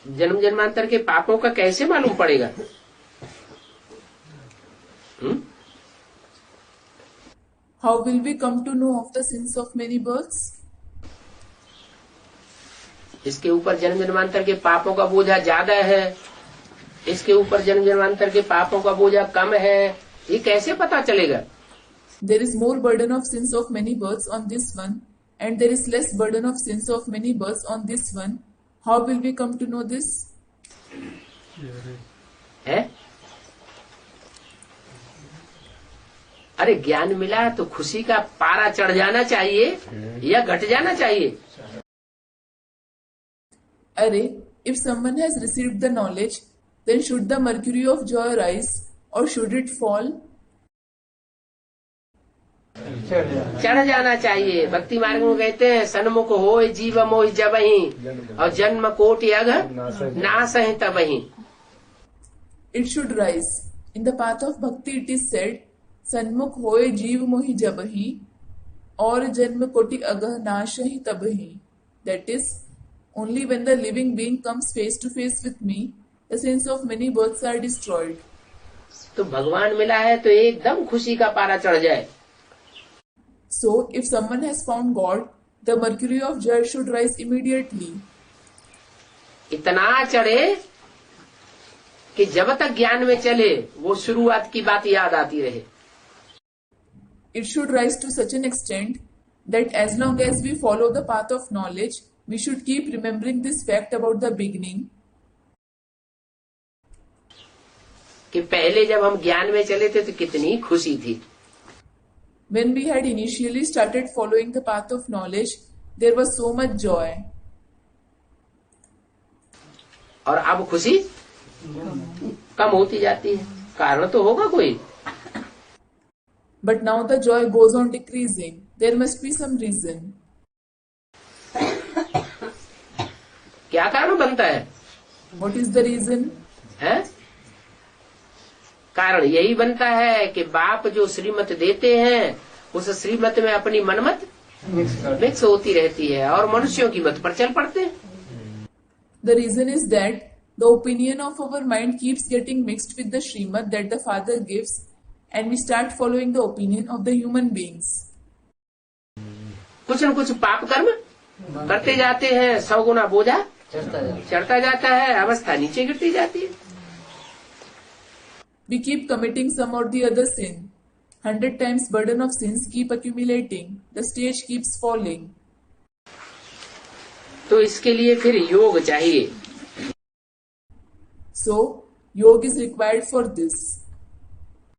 जन्म जन्मांतर के पापों का कैसे मालूम पड़ेगा? How will we come to know of the sins of many births? इसके ऊपर जन्म जन्मांतर के पापों का बोझा ज्यादा है, इसके ऊपर जन्म जन्मांतर के पापों का बोझा कम है, ये कैसे पता चलेगा? There is more burden of sins of many births on this one, and there is less burden of sins of many births on this one. How will we come to know this? है? अरे ज्ञान मिला तो खुशी का पारा चढ़ जाना चाहिए या घट जाना चाहिए? Array, if someone has received the knowledge, then should the mercury of joy rise or should it fall? चढ़ जाना चाहिए। भक्ति मार्ग में कहते हैं सन्मुख होय जीव मोहि जबहि और जन्म कोटि अघ नाश है तबहि। It should rise. In the path of bhakti it is said, सन्मुख होय जीव मोहि जबहि और जन्म कोटि अघ नाश ही तबहि। That is, only when the living being comes face to face with me, the sins of many births are destroyed. तो भगवान मिला है तो एकदम खुशी का पारा चढ़ जाए। So, if someone has found God, the mercury of joy should rise immediately. इतना चढ़े कि जब तक ज्ञान में चले वो शुरुआत की बात याद आती रहे। It should rise to such an extent that as long as we follow the path of knowledge, we should keep remembering this fact about the beginning. कि पहले जब हम ज्ञान में चले थे तो कितनी खुशी थी। When we had initially started following the path of knowledge, there was so much joy. और अब खुशी कम होती जाती है, कारण तो होगा कोई। But now the joy goes on decreasing. There must be some reason. क्या कारण बनता है? What is the reason? है? कारण यही बनता है कि बाप जो श्रीमत देते हैं उस श्रीमत में अपनी मनमत मिक्स होती रहती है और मनुष्यों की मत पर चल पड़ते हैं। The reason is that the opinion of our mind keeps getting mixed with the Srimad that the Father gives, and we start following the opinion of the human beings. कुछ न कुछ पाप कर्म करते जाते हैं, 100 गुना बोझा चढ़ता जाता है, अवस्था नीचे गिरती जाती है। We keep committing some or the other sin. 100 times burden of sins keep accumulating. The stage keeps falling. तो इसके लिए फिर योग चाहिए। So, yoga is required for this.